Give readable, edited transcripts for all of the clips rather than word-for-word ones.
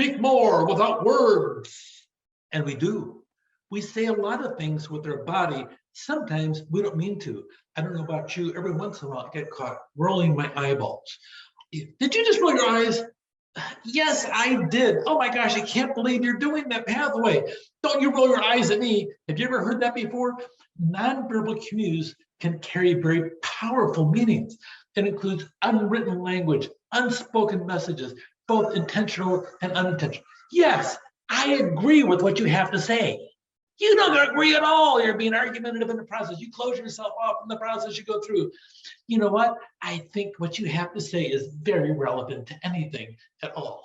speak more without words. And we do. We say a lot of things with our body. Sometimes we don't mean to. I don't know about you. Every once in a while, I get caught rolling my eyeballs. Did you just roll your eyes? Yes, I did. Oh my gosh, I can't believe you're doing that pathway. Don't you roll your eyes at me. Have you ever heard that before? Nonverbal cues can carry very powerful meanings. It includes unwritten language, unspoken messages, both intentional and unintentional. Yes, I agree with what you have to say. You don't agree at all. You're being argumentative in the process. You close yourself off in the process you go through. You know what? I think what you have to say is very relevant to anything at all.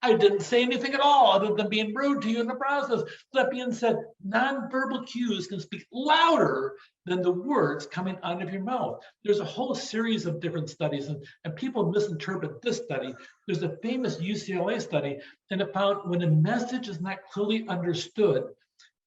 I didn't say anything at all other than being rude to you in the process. That being said, nonverbal cues can speak louder than the words coming out of your mouth. There's a whole series of different studies, and people misinterpret this study. There's a famous UCLA study, and it found when a message is not clearly understood,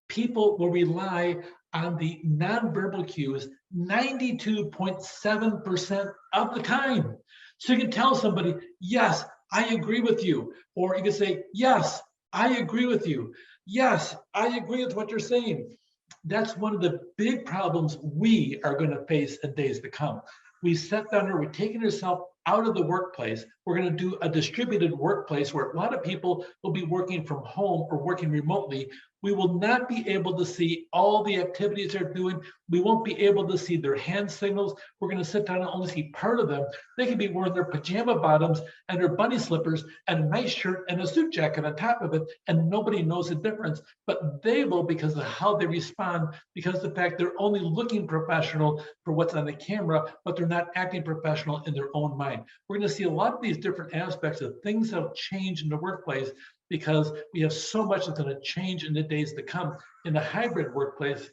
people will rely on the nonverbal cues 92.7% of the time. So you can tell somebody, yes, I agree with you. Or you can say, yes, I agree with you. Yes, I agree with what you're saying. That's one of the big problems we are going to face in days to come. We set down here, we're taking ourselves out of the workplace. We're going to do a distributed workplace where a lot of people will be working from home or working remotely. We will not be able to see all the activities they're doing. We won't be able to see their hand signals. We're going to sit down and only see part of them. They can be wearing their pajama bottoms and their bunny slippers and a nice shirt and a suit jacket on top of it, and nobody knows the difference. But they will, because of how they respond, because of the fact they're only looking professional for what's on the camera, but they're not acting professional in their own mind. We're going to see a lot of these different aspects of things that will change in the workplace, because we have so much that's going to change in the days to come in a hybrid workplace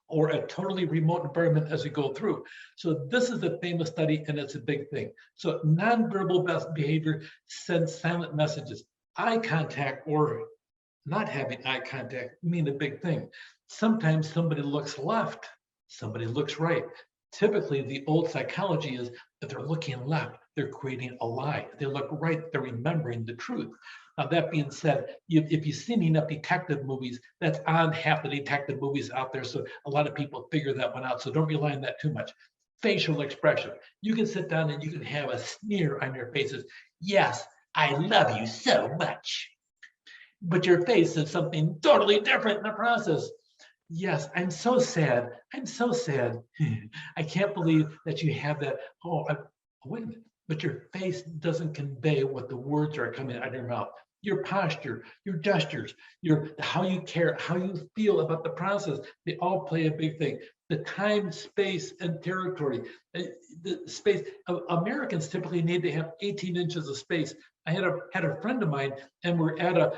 or a totally remote environment as we go through. So this is a famous study, and it's a big thing. So nonverbal behavior sends silent messages. Eye contact or not having eye contact mean a big thing. Sometimes somebody looks left, somebody looks right. Typically, the old psychology is that they're looking left, they're creating a lie. They look right, they're remembering the truth. Now, that being said, if you've seen enough detective movies, that's on half the detective movies out there. So a lot of people figure that one out. So don't rely on that too much. Facial expression. You can sit down and you can have a sneer on your faces. Yes, I love you so much. But your face says something totally different in the process. Yes, I'm so sad. I'm so sad. I can't believe that you have that. Wait a minute. But your face doesn't convey what the words are coming out of your mouth. Your posture, your gestures, how you care, how you feel about the process, they all play a big thing. The time, space, and territory. The space. Americans typically need to have 18 inches of space. I had a friend of mine, and we're at a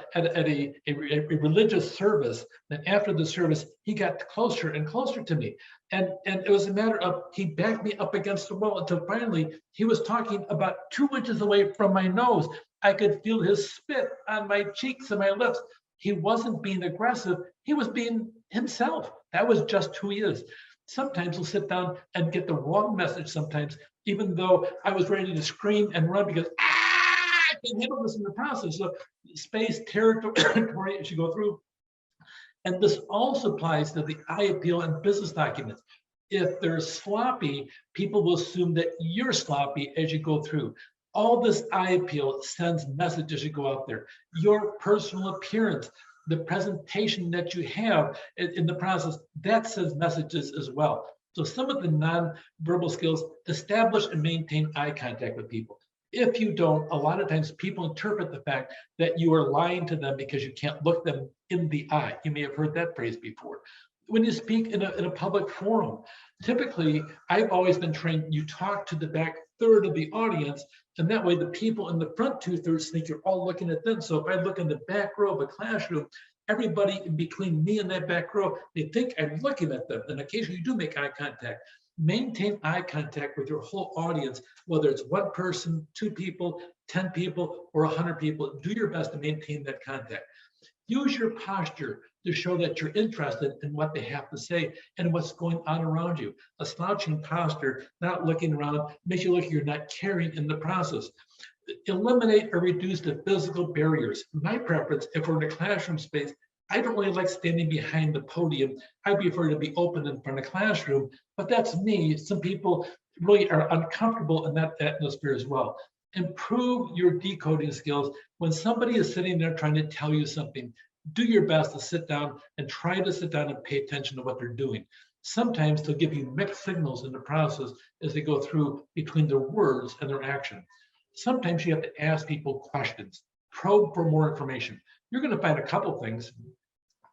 religious service. And after the service, he got closer and closer to me, and it was a matter of he backed me up against the wall until finally he was talking about 2 inches away from my nose. I could feel his spit on my cheeks and my lips. He wasn't being aggressive. He was being himself. That was just who he is. Sometimes we'll sit down and get the wrong message sometimes, even though I was ready to scream and run because, I can handle this in the process. So space, territory as you go through. And this also applies to the eye appeal and business documents. If they're sloppy, people will assume that you're sloppy as you go through. All this eye appeal sends messages as you go out there. Your personal appearance, the presentation that you have in the process, that sends messages as well. So some of the nonverbal skills: establish and maintain eye contact with people. If you don't, a lot of times people interpret the fact that you are lying to them because you can't look them in the eye. You may have heard that phrase before. When you speak in a public forum, typically, I've always been trained, you talk to the back third of the audience, and that way the people in the front 2/3 think you're all looking at them. So if I look in the back row of a classroom, everybody in between me and that back row, they think I'm looking at them. And occasionally you do make eye contact. Maintain eye contact with your whole audience, whether it's one person, 2 people, 10 people, or 100 people. Do your best to maintain that contact. Use your posture to show that you're interested in what they have to say and what's going on around you. A slouching posture, not looking around, makes you look like you're not caring in the process. Eliminate or reduce the physical barriers. My preference, if we're in a classroom space, I don't really like standing behind the podium. I prefer to be open in front of the classroom, but that's me. Some people really are uncomfortable in that atmosphere as well. Improve your decoding skills. When somebody is sitting there trying to tell you something, do your best to sit down and try to sit down and pay attention to what they're doing. Sometimes they'll give you mixed signals in the process as they go through between their words and their action. Sometimes you have to ask people questions, probe for more information. You're going to find a couple things.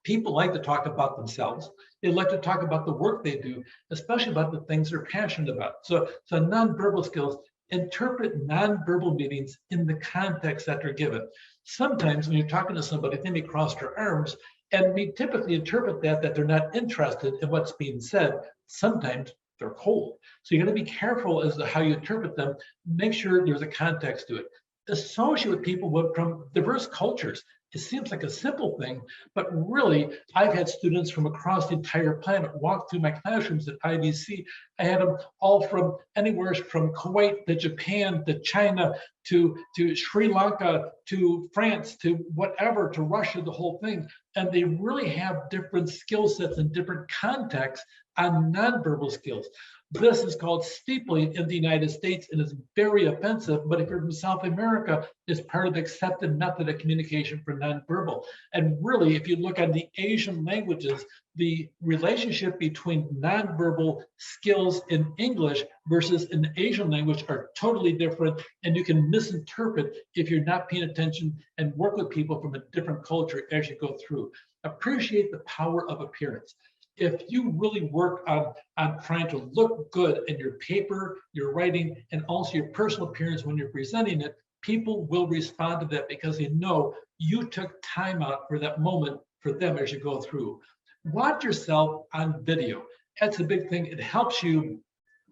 People like to talk about themselves. They like to talk about the work they do, especially about the things they're passionate about. So nonverbal skills, interpret nonverbal meanings in the context that they're given. Sometimes when you're talking to somebody, they may cross their arms, and we typically interpret that they're not interested in what's being said. Sometimes they're cold. So you got to be careful as to how you interpret them. Make sure there's a context to it. Associate with people from diverse cultures. It seems like a simple thing, but really, I've had students from across the entire planet walk through my classrooms at IVC. I had them all from anywhere from Kuwait to Japan to China to Sri Lanka to France to whatever, to Russia, the whole thing. And they really have different skill sets and different contexts on nonverbal skills. This is called steepling in the United States and is very offensive, but if you're from South America, it's part of the accepted method of communication for nonverbal. And really, if you look at the Asian languages, the relationship between nonverbal skills in English versus an Asian language are totally different, and you can misinterpret if you're not paying attention and work with people from a different culture as you go through. Appreciate the power of appearance. If you really work on trying to look good in your paper, your writing, and also your personal appearance when you're presenting it, people will respond to that because they know you took time out for that moment for them as you go through. Watch yourself on video. That's a big thing. It helps you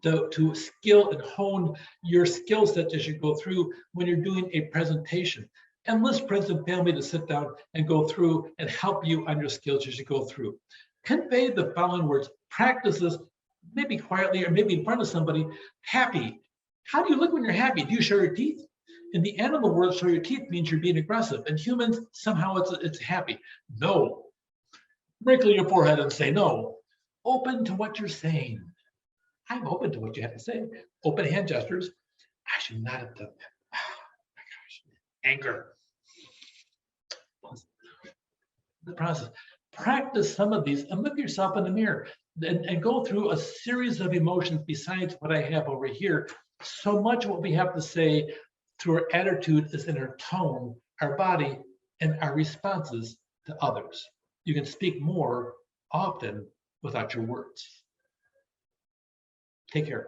to skill and hone your skill set as you go through when you're doing a presentation. Enlist friends and family to sit down and go through and help you on your skills as you go through. Convey the following words. Practice this, maybe quietly or maybe in front of somebody. Happy. How do you look when you're happy? Do you show your teeth? In the animal world, show your teeth means you're being aggressive. In humans, somehow it's happy. No. Wrinkle your forehead and say no. Open to what you're saying. I'm open to what you have to say. Open hand gestures. I should not have done that. Oh my gosh. Anger. The process. Practice some of these and look at yourself in the mirror and go through a series of emotions besides what I have over here. So much of what we have to say through our attitude is in our tone, our body, and our responses to others. You can speak more often without your words. Take care.